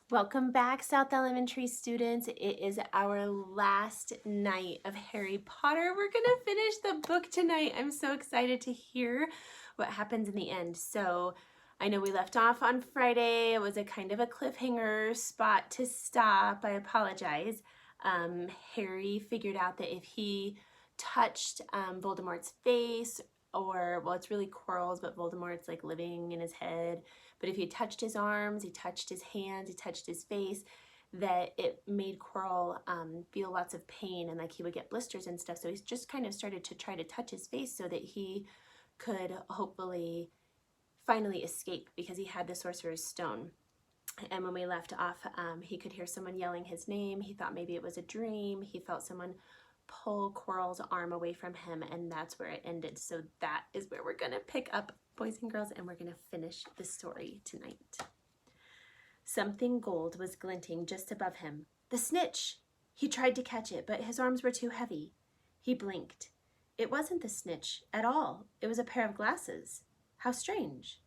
Welcome back, South Elementary students. It is our last night of Harry Potter. We're gonna finish the book tonight. I'm so excited to hear what happens in the end. So I know we left off on Friday. It was a kind of a cliffhanger spot to stop. I apologize. Harry figured out that if he touched Voldemort's face, or, well, it's really Quirrell's, but Voldemort's like living in his head. But if he touched his arms, he touched his hands, he touched his face, that it made Quirrell feel lots of pain and like he would get blisters and stuff. So he's just kind of started to try to touch his face so that he could hopefully finally escape, because he had the Sorcerer's Stone. And when we left off, he could hear someone yelling his name. He thought maybe it was a dream. He felt someone pull Quirrell's arm away from him, and that's where it ended. So that is where we're gonna pick up, boys and girls, and we're gonna finish the story tonight. Something gold was glinting just above him. The snitch! He tried to catch it, but his arms were too heavy. He blinked. It wasn't the snitch at all. It was a pair of glasses. How strange.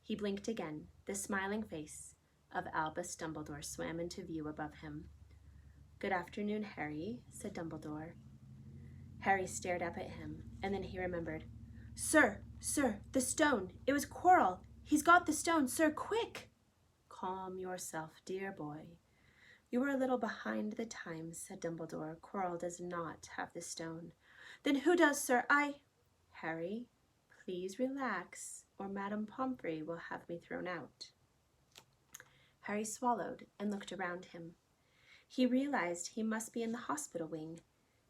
He blinked again. The smiling face of Albus Dumbledore swam into view above him. "Good afternoon, Harry," said Dumbledore. Harry stared up at him, and then he remembered. Sir, the stone. It was Quirrell. He's got the stone, sir, quick!" "Calm yourself, dear boy. You are a little behind the times," said Dumbledore. "Quirrell does not have the stone." "Then who does, sir? Harry, please relax, or Madame Pomfrey will have me thrown out." Harry swallowed and looked around him. He realized he must be in the hospital wing.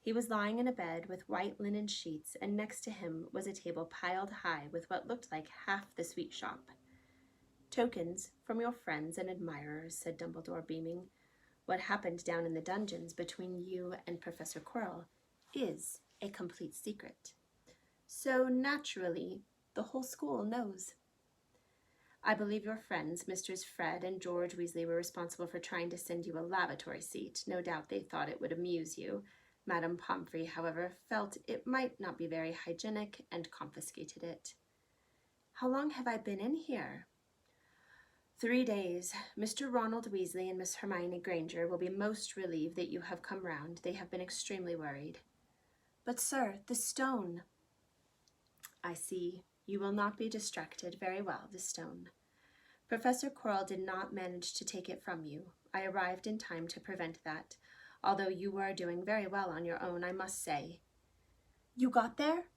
He was lying in a bed with white linen sheets, and next to him was a table piled high with what looked like half the sweet shop. "Tokens from your friends and admirers," said Dumbledore, beaming. "What happened down in the dungeons between you and Professor Quirrell is a complete secret. So naturally, the whole school knows. I believe your friends, Misters Fred and George Weasley, were responsible for trying to send you a lavatory seat. No doubt they thought it would amuse you. Madame Pomfrey, however, felt it might not be very hygienic and confiscated it." "How long have I been in here?" 3 days. Mr. Ronald Weasley and Miss Hermione Granger will be most relieved that you have come round. They have been extremely worried." "But, sir, the stone." "I see. You will not be distracted. Very well, the stone. Professor Quirrell did not manage to take it from you. I arrived in time to prevent that, although you were doing very well on your own, I must say." "You got there?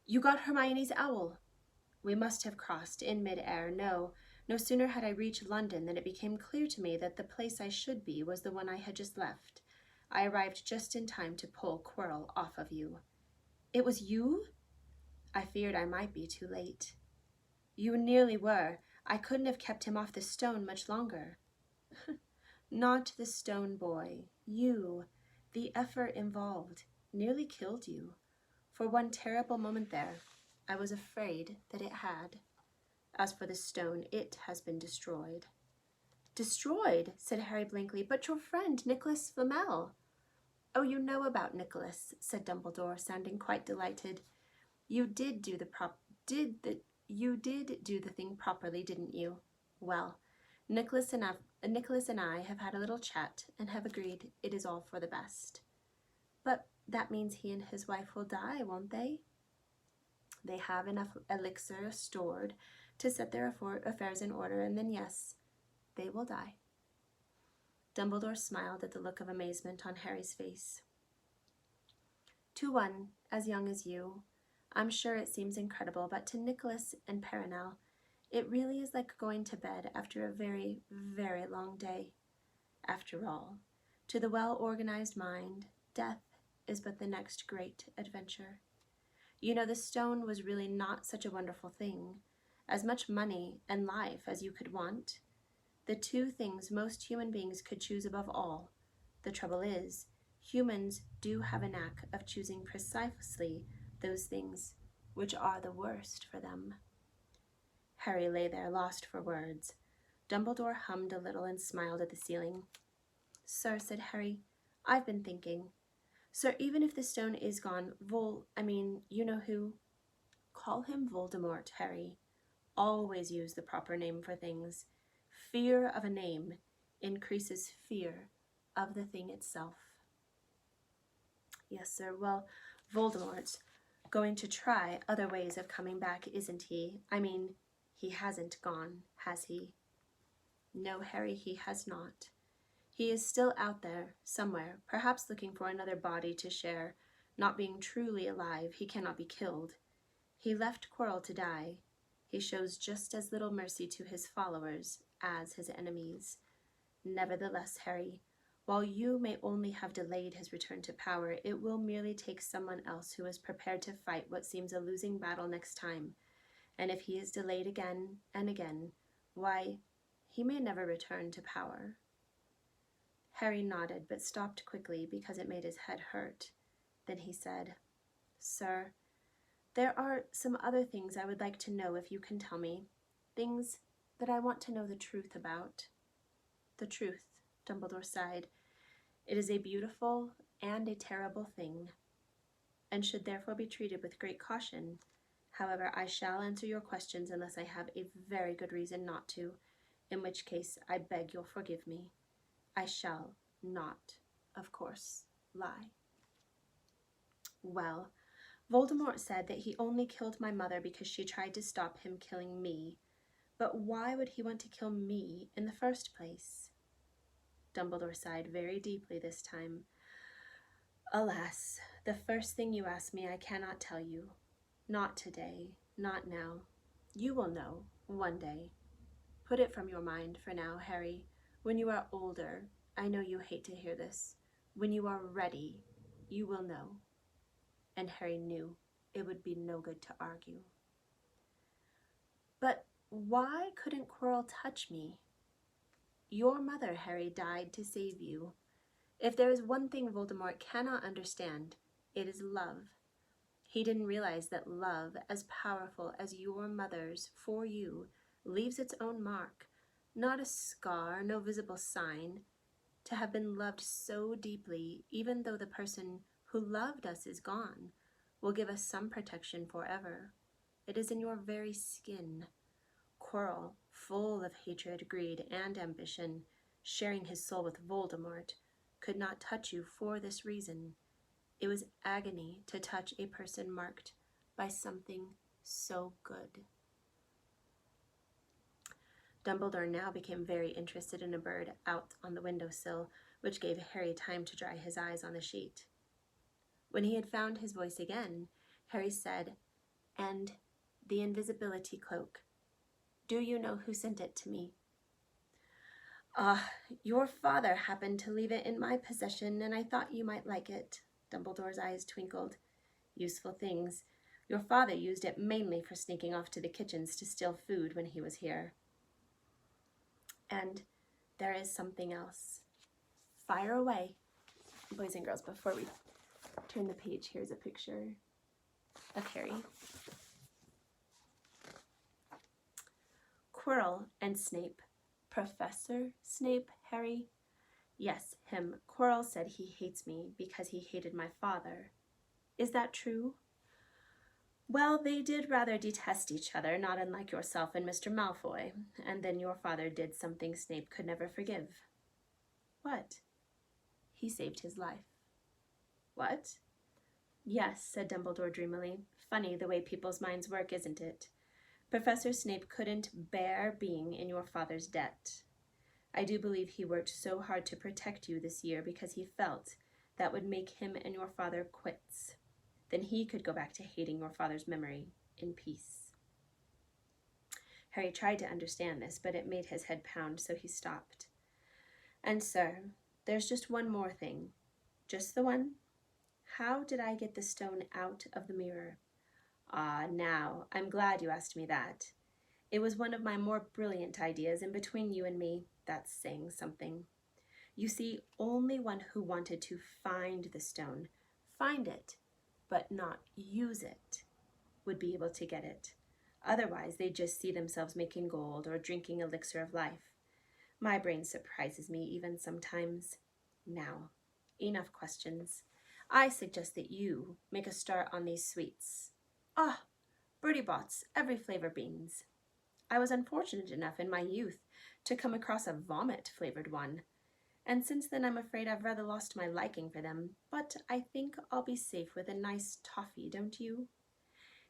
You got Hermione's owl?" "We must have crossed in mid-air. No sooner had I reached London than it became clear to me that the place I should be was the one I had just left. I arrived just in time to pull Quirrell off of you." "It was you?" "I feared I might be too late." "You nearly were. I couldn't have kept him off the stone much longer." "Not the stone, boy. You. The effort involved nearly killed you. For one terrible moment there, I was afraid that it had. As for the stone, it has been destroyed." "Destroyed?" said Harry blankly. "But your friend, Nicholas Flamel." "Oh, you know about Nicholas," said Dumbledore, sounding quite delighted. You did do the thing properly, didn't you? Well, Nicholas and I have had a little chat and have agreed it is all for the best." "But that means he and his wife will die, won't they?" "They have enough elixir stored to set their affairs in order, and then yes, they will die." Dumbledore smiled at the look of amazement on Harry's face. "To one as young as you, I'm sure it seems incredible, but to Nicholas and Perenelle, it really is like going to bed after a very, very long day. After all, to the well-organized mind, death is but the next great adventure. You know, the stone was really not such a wonderful thing. As much money and life as you could want. The two things most human beings could choose above all. The trouble is, humans do have a knack of choosing precisely those things which are the worst for them." Harry lay there, lost for words. Dumbledore hummed a little and smiled at the ceiling. "Sir," said Harry, "I've been thinking. Sir, even if the stone is gone, you know who?" "Call him Voldemort, Harry. Always use the proper name for things. Fear of a name increases fear of the thing itself. Yes, sir. Well, Voldemort's going to try other ways of coming back, isn't he? I mean, he hasn't gone, has he? No, Harry, he has not. He is still out there, somewhere, perhaps looking for another body to share. Not being truly alive, he cannot be killed. He left Quirrell to die. He shows just as little mercy to his followers as his enemies. Nevertheless, Harry, while you may only have delayed his return to power, it will merely take someone else who is prepared to fight what seems a losing battle next time. And if he is delayed again and again, why, he may never return to power. Harry nodded, but stopped quickly because it made his head hurt. Then he said, "Sir, there are some other things I would like to know if you can tell me. Things that I want to know the truth about." "The truth," Dumbledore sighed. "It is a beautiful and a terrible thing, and should therefore be treated with great caution. However, I shall answer your questions unless I have a very good reason not to, in which case I beg you'll forgive me. I shall not, of course, lie." "Well, Voldemort said that he only killed my mother because she tried to stop him killing me. But why would he want to kill me in the first place?" Dumbledore sighed very deeply this time. "Alas, the first thing you ask me I cannot tell you. Not today, not now. You will know, one day. Put it from your mind for now, Harry. When you are older, I know you hate to hear this, when you are ready, you will know." And Harry knew it would be no good to argue. "But why couldn't Quirrell touch me?" "Your mother, Harry, died to save you. If there is one thing Voldemort cannot understand, it is love. He didn't realize that love, as powerful as your mother's for you, leaves its own mark, not a scar, no visible sign. To have been loved so deeply, even though the person who loved us is gone, will give us some protection forever. It is in your very skin. Quirrell, full of hatred, greed, and ambition, sharing his soul with Voldemort, could not touch you for this reason. It was agony to touch a person marked by something so good." Dumbledore now became very interested in a bird out on the windowsill, which gave Harry time to dry his eyes on the sheet. When he had found his voice again, Harry said, "And the invisibility cloak. Do you know who sent it to me?" "Ah, your father happened to leave it in my possession, and I thought you might like it." Dumbledore's eyes twinkled. "Useful things. Your father used it mainly for sneaking off to the kitchens to steal food when he was here." "And there is something else." "Fire away." Boys and girls, before we turn the page, here's a picture of Harry. "Quirrell and Snape." "Professor Snape, Harry?" "Yes, him. Quirrell said he hates me because he hated my father." "Is that true?" "Well, they did rather detest each other, not unlike yourself and Mr. Malfoy. And then your father did something Snape could never forgive." "What?" "He saved his life." "What?" "Yes," said Dumbledore dreamily. "Funny the way people's minds work, isn't it? Professor Snape couldn't bear being in your father's debt. I do believe he worked so hard to protect you this year because he felt that would make him and your father quits. Then he could go back to hating your father's memory in peace." Harry tried to understand this, but it made his head pound, so he stopped. "And sir, there's just one more thing." "Just the one?" "How did I get the stone out of the mirror?" "Ah, now, I'm glad you asked me that. It was one of my more brilliant ideas, and between you and me, that's saying something. You see, only one who wanted to find the stone, find it, but not use it, would be able to get it. Otherwise, they'd just see themselves making gold or drinking elixir of life. My brain surprises me even sometimes. Now, enough questions. I suggest that you make a start on these sweets. Ah, Bertie Bott's every flavor beans. I was unfortunate enough in my youth to come across a vomit-flavored one. And since then I'm afraid I've rather lost my liking for them, but I think I'll be safe with a nice toffee, don't you?"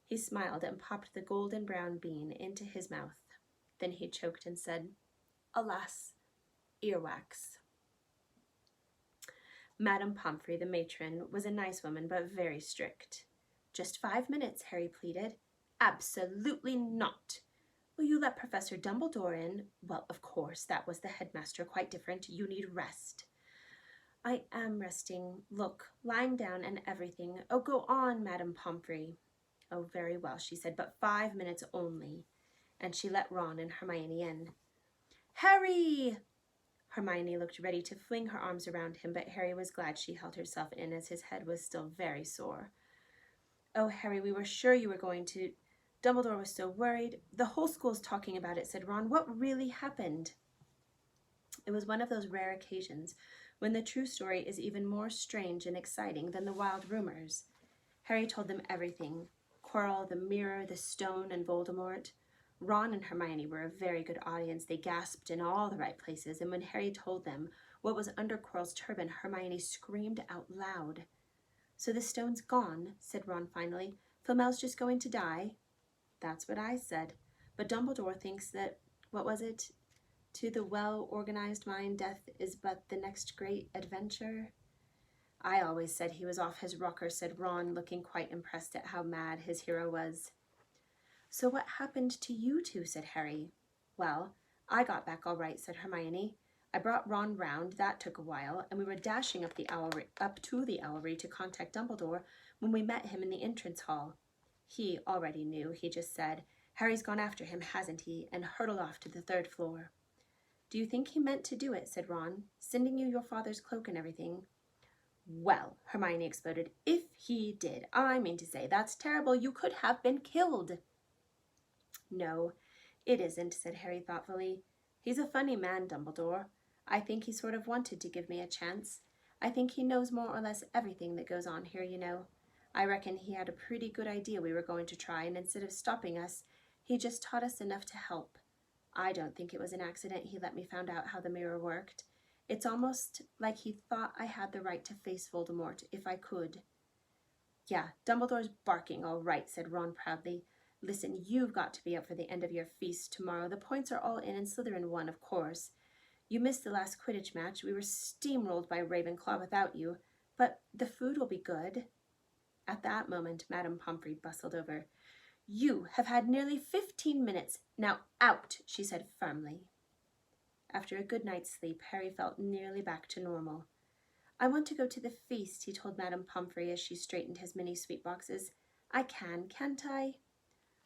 He smiled and popped the golden brown bean into his mouth. Then he choked and said, "Alas, earwax." Madame Pomfrey, the matron, was a nice woman but very strict. "Just 5 minutes," Harry pleaded. "Absolutely not. Will you let Professor Dumbledore in?" "Well, of course, that was the headmaster, quite different. You need rest." "I am resting. Look, lying down and everything. Oh, go on, Madame Pomfrey." "Oh, very well," she said, "but 5 minutes only." And she let Ron and Hermione in. "Harry!" Hermione looked ready to fling her arms around him, but Harry was glad she held herself in, as his head was still very sore. "Oh, Harry, we were sure you were going to. Dumbledore was so worried. The whole school's talking about it," said Ron. "What really happened?" It was one of those rare occasions when the true story is even more strange and exciting than the wild rumors. Harry told them everything: Quirrell, the mirror, the stone, and Voldemort. Ron and Hermione were a very good audience. They gasped in all the right places, and when Harry told them what was under Quirrell's turban, Hermione screamed out loud. "So the stone's gone," said Ron finally. "Flamel's just going to die?" "That's what I said. But Dumbledore thinks that, what was it? To the well-organized mind, death is but the next great adventure." "I always said he was off his rocker," said Ron, looking quite impressed at how mad his hero was. "So what happened to you two?" said Harry. "Well, I got back all right," said Hermione. "I brought Ron round. That took a while, and we were dashing up to the Owlery to contact Dumbledore when we met him in the entrance hall. He already knew. He just said, 'Harry's gone after him, hasn't he?' and hurtled off to the 3rd floor. "Do you think he meant to do it?" said Ron. "Sending you your father's cloak and everything." "Well," Hermione exploded, "if he did, I mean to say, that's terrible. You could have been killed." "No, it isn't," said Harry thoughtfully. "He's a funny man, Dumbledore. I think he sort of wanted to give me a chance. I think he knows more or less everything that goes on here, you know. I reckon he had a pretty good idea we were going to try, and instead of stopping us, he just taught us enough to help. I don't think it was an accident he let me find out how the mirror worked. It's almost like he thought I had the right to face Voldemort if I could." "Yeah, Dumbledore's barking all right," said Ron proudly. "Listen, you've got to be up for the end of your feast tomorrow. The points are all in and Slytherin won, of course. You missed the last Quidditch match. We were steamrolled by Ravenclaw without you. But the food will be good." At that moment, Madame Pomfrey bustled over. "You have had nearly 15 minutes. Now out," she said firmly. After a good night's sleep, Harry felt nearly back to normal. "I want to go to the feast," he told Madame Pomfrey as she straightened his mini sweet boxes. "I can, can't I?"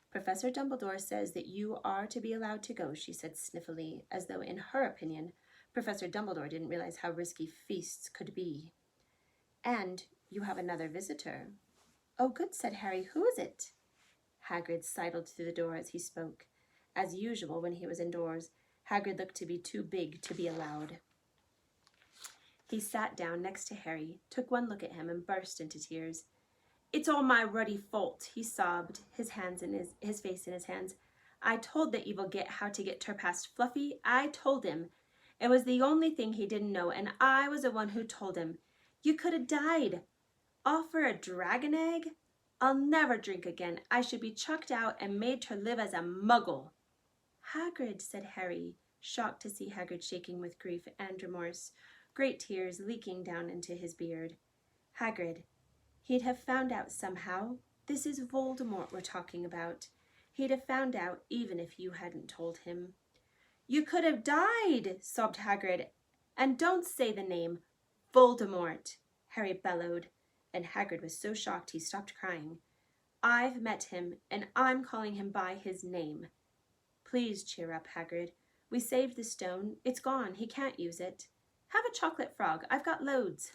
"Professor Dumbledore says that you are to be allowed to go," she said sniffily, as though in her opinion Professor Dumbledore didn't realize how risky feasts could be. "And you have another visitor." "Oh, good," said Harry. "Who is it?" Hagrid sidled through the door as he spoke. As usual when he was indoors, Hagrid looked to be too big to be allowed. He sat down next to Harry, took one look at him, and burst into tears. "It's all my ruddy fault," he sobbed, his face in his hands. "I told the evil git how to get her past Fluffy. I told him. It was the only thing he didn't know, and I was the one who told him. You could have died. All for a dragon egg? I'll never drink again. I should be chucked out and made to live as a muggle." "Hagrid," said Harry, shocked to see Hagrid shaking with grief and remorse, great tears leaking down into his beard. "Hagrid, he'd have found out somehow. This is Voldemort we're talking about. He'd have found out even if you hadn't told him." "You could have died," sobbed Hagrid. "And don't say the name. Voldemort," Harry bellowed, and Hagrid was so shocked he stopped crying. "I've met him, and I'm calling him by his name." "Please cheer up, Hagrid. We saved the stone. It's gone. He can't use it. Have a chocolate frog. I've got loads."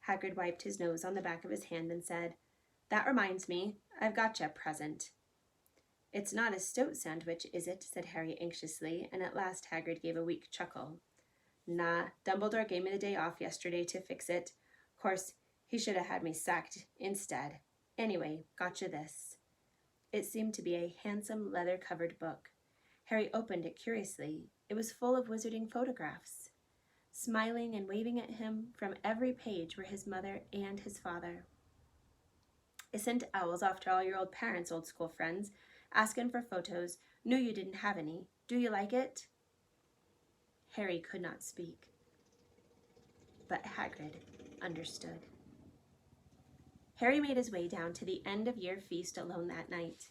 Hagrid wiped his nose on the back of his hand and said, "That reminds me, I've got you a present." "It's not a stoat sandwich, is it?" said Harry anxiously, and at last Hagrid gave a weak chuckle. "Nah, Dumbledore gave me the day off yesterday to fix it. Course, he should have had me sacked instead. Anyway, got you this." It seemed to be a handsome leather-covered book. Harry opened it curiously. It was full of wizarding photographs. Smiling and waving at him from every page were his mother and his father. I sent owls off to all your old parents' old school friends, asking for photos. Knew you didn't have any. Do you like it? Harry could not speak, but Hagrid understood. Harry made his way down to the end-of-year feast alone that night.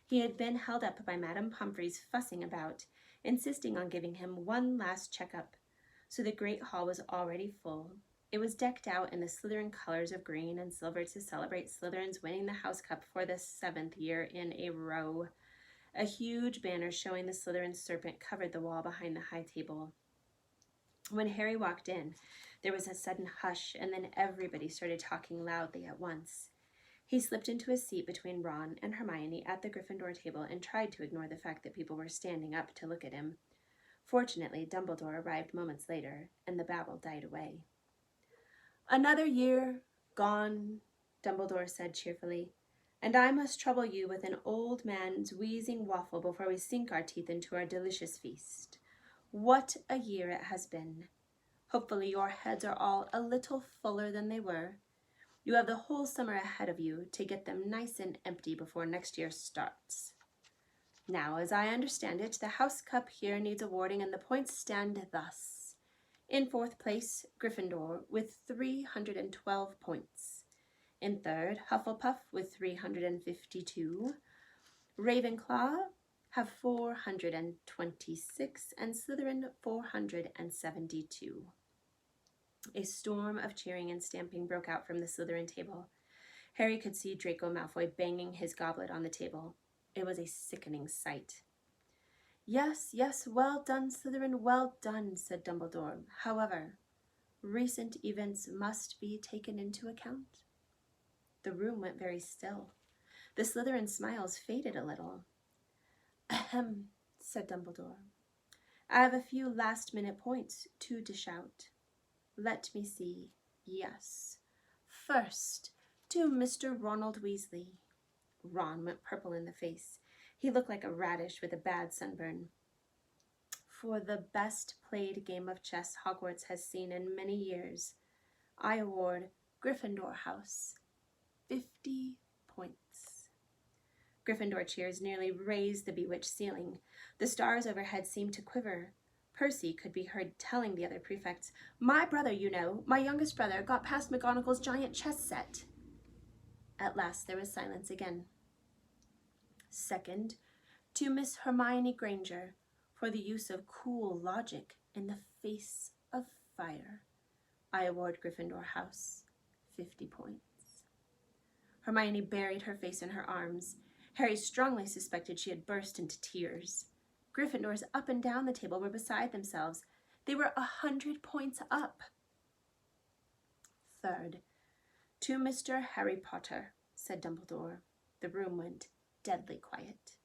He had been held up by Madame Pomfrey's fussing about, insisting on giving him one last checkup, so the great hall was already full. It was decked out in the Slytherin colors of green and silver to celebrate Slytherin's winning the House Cup for the 7th year in a row. A huge banner showing the Slytherin serpent covered the wall behind the high table. When Harry walked in, there was a sudden hush, and then everybody started talking loudly at once. He slipped into a seat between Ron and Hermione at the Gryffindor table and tried to ignore the fact that people were standing up to look at him. Fortunately, Dumbledore arrived moments later, and the babble died away. "Another year gone," Dumbledore said cheerfully, "and I must trouble you with an old man's wheezing waffle before we sink our teeth into our delicious feast. What a year it has been. Hopefully your heads are all a little fuller than they were. You have the whole summer ahead of you to get them nice and empty before next year starts. Now, as I understand it, the House Cup here needs awarding, and the points stand thus. In 4th place, Gryffindor with 312 points. In 3rd, Hufflepuff with 352. Ravenclaw have 426, and Slytherin 472. A storm of cheering and stamping broke out from the Slytherin table. Harry could see Draco Malfoy banging his goblet on the table. It was a sickening sight. "Yes, yes, well done, Slytherin, well done," said Dumbledore. "However, recent events must be taken into account." The room went very still. The Slytherin smiles faded a little. "Ahem," said Dumbledore. "I have a few last-minute points to dish out. Let me see. Yes. First, to Mr. Ronald Weasley." Ron went purple in the face. He looked like a radish with a bad sunburn. "For the best played game of chess Hogwarts has seen in many years, I award Gryffindor House 50 points." Gryffindor cheers nearly raised the bewitched ceiling. The stars overhead seemed to quiver. Percy could be heard telling the other prefects, "My brother, you know, my youngest brother, got past McGonagall's giant chess set." At last there was silence again. Second, to Miss Hermione Granger, for the use of cool logic in the face of fire, I award Gryffindor House 50 points. Hermione buried her face in her arms. Harry strongly suspected she had burst into tears. Gryffindors up and down the table were beside themselves. They were 100 points up. Third, to Mr. Harry Potter, said Dumbledore. The room went deadly quiet.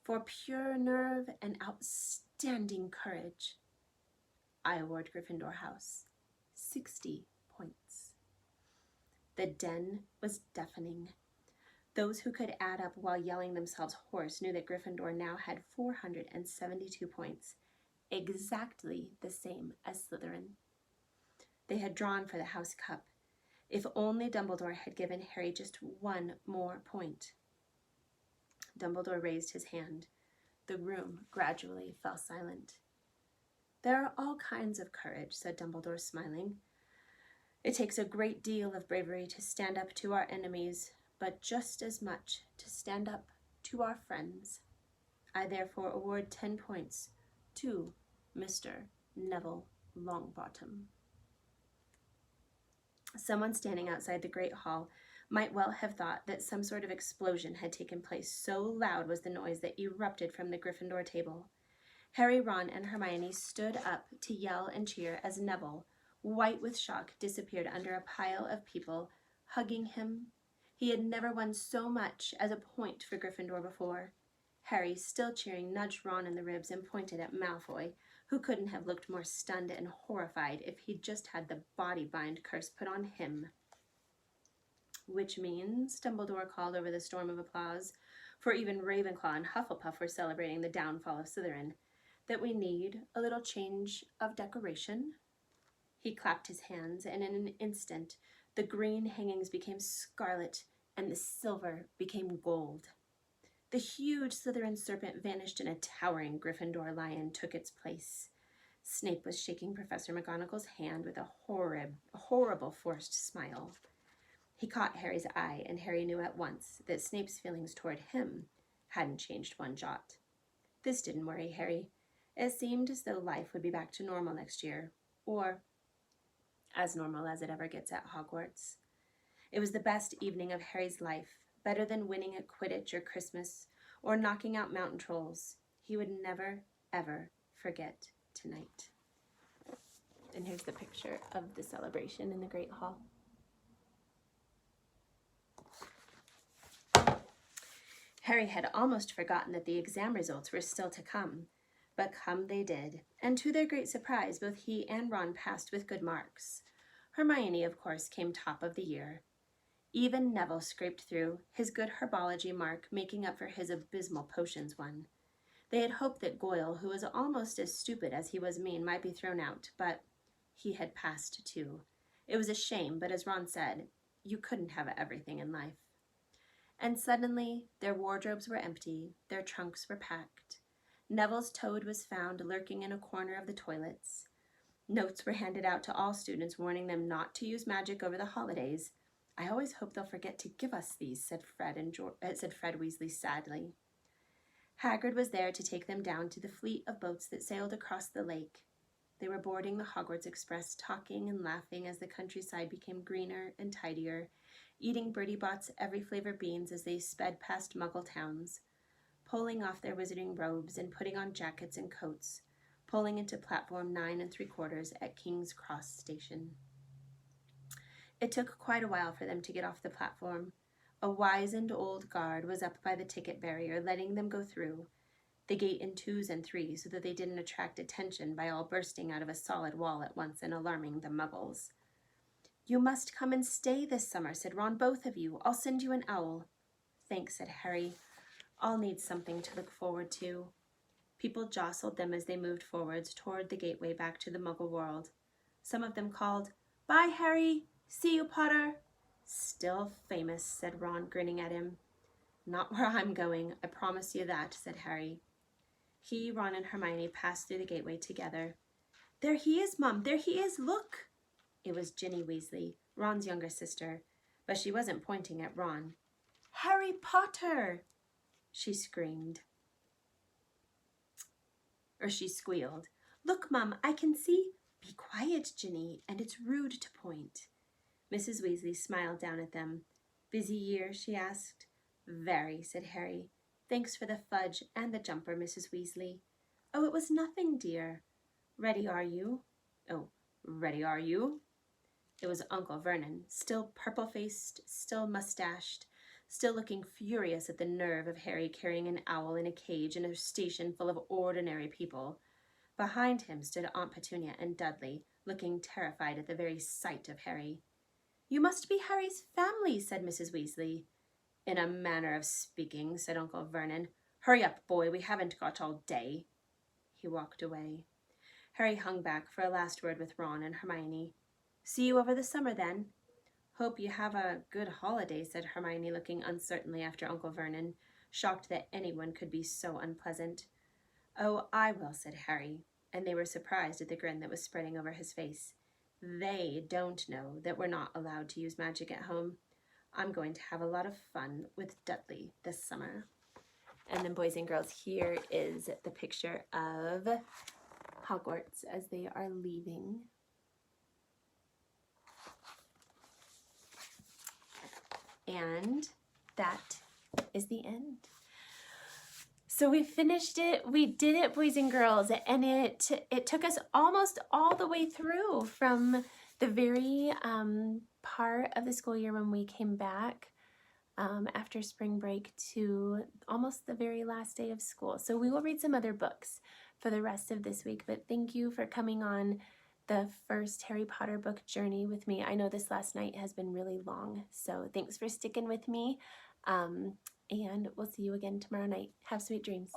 For pure nerve and outstanding courage, I award Gryffindor House 60 points. The din was deafening. Those who could add up while yelling themselves hoarse knew that Gryffindor now had 472 points, exactly the same as Slytherin. They had drawn for the House Cup. If only Dumbledore had given Harry just one more point. Dumbledore raised his hand. The room gradually fell silent. There are all kinds of courage, said Dumbledore, smiling. It takes a great deal of bravery to stand up to our enemies, but just as much to stand up to our friends. I therefore award 10 points to Mr. Neville Longbottom. Someone standing outside the great hall might well have thought that some sort of explosion had taken place, so loud was the noise that erupted from the Gryffindor table. Harry, Ron, and Hermione stood up to yell and cheer as Neville, white with shock, disappeared under a pile of people, hugging him. He had never won so much as a point for Gryffindor before. Harry, still cheering, nudged Ron in the ribs and pointed at Malfoy, who couldn't have looked more stunned and horrified if he'd just had the body bind curse put on him. Which means, Dumbledore called over the storm of applause, for even Ravenclaw and Hufflepuff were celebrating the downfall of Slytherin. that we need a little change of decoration. He clapped his hands, and in an instant the green hangings became scarlet and the silver became gold. The huge Slytherin serpent vanished and a towering Gryffindor lion took its place. Snape was shaking Professor McGonagall's hand with a horrible forced smile. He caught Harry's eye, and Harry knew at once that Snape's feelings toward him hadn't changed one jot. This didn't worry Harry. It seemed as though life would be back to normal next year, or as normal as it ever gets at Hogwarts. It was the best evening of Harry's life, better than winning at Quidditch or Christmas, or knocking out mountain trolls. He would never, ever forget tonight. And here's the picture of the celebration in the Great Hall. Harry had almost forgotten that the exam results were still to come, but come they did, and to their great surprise, both he and Ron passed with good marks. Hermione, of course, came top of the year. Even Neville scraped through, his good herbology mark making up for his abysmal potions one. They had hoped that Goyle, who was almost as stupid as he was mean, might be thrown out, but he had passed too. It was a shame, but as Ron said, you couldn't have everything in life. And suddenly their wardrobes were empty, their trunks were packed. Neville's toad was found lurking in a corner of the toilets. Notes were handed out to all students warning them not to use magic over the holidays. I always hope they'll forget to give us these, said Fred Weasley sadly. Hagrid was there to take them down to the fleet of boats that sailed across the lake. They were boarding the Hogwarts Express, talking and laughing as the countryside became greener and tidier, eating Bertie Bott's every flavor beans as they sped past Muggle towns, pulling off their wizarding robes and putting on jackets and coats, pulling into platform 9 3/4 at King's Cross Station. It took quite a while for them to get off the platform. A wizened old guard was up by the ticket barrier, letting them go through, the gate in 2s and 3s, so that they didn't attract attention by all bursting out of a solid wall at once and alarming the Muggles. You must come and stay this summer, said Ron, both of you. I'll send you an owl. Thanks, said Harry. I'll need something to look forward to. People jostled them as they moved forwards toward the gateway back to the Muggle world. Some of them called, Bye, Harry. See you, Potter. Still famous, said Ron, grinning at him. Not where I'm going, I promise you that, said Harry. He, Ron, and Hermione passed through the gateway together. There he is, Mum, there he is, look! It was Ginny Weasley, Ron's younger sister, but she wasn't pointing at Ron. Harry Potter! She screamed. Or she squealed. Look, Mum, I can see. Be quiet, Ginny, and it's rude to point. Mrs. Weasley smiled down at them. Busy year, she asked. Very, said Harry. Thanks for the fudge and the jumper, Mrs. Weasley. Oh, it was nothing, dear. Ready are you? Oh, ready are you? It was Uncle Vernon, still purple-faced, still mustached, still looking furious at the nerve of Harry carrying an owl in a cage in a station full of ordinary people. Behind him stood Aunt Petunia and Dudley, looking terrified at the very sight of Harry. You must be Harry's family, said Mrs. Weasley. In a manner of speaking, said Uncle Vernon. Hurry up, boy, we haven't got all day. He walked away. Harry hung back for a last word with Ron and Hermione. See you over the summer, then. Hope you have a good holiday, said Hermione, looking uncertainly after Uncle Vernon, shocked that anyone could be so unpleasant. Oh, I will, said Harry, and they were surprised at the grin that was spreading over his face. They don't know that we're not allowed to use magic at home. I'm going to have a lot of fun with Dudley this summer. And then, boys and girls, here is the picture of Hogwarts as they are leaving. And that is the end. So we finished it. We did it, boys and girls, and it took us almost all the way through from the very part of the school year when we came back after spring break to almost the very last day of school. So we will read some other books for the rest of this week, but thank you for coming on the first Harry Potter book journey with me. I know this last night has been really long, so thanks for sticking with me, and we'll see you again tomorrow night. Have sweet dreams.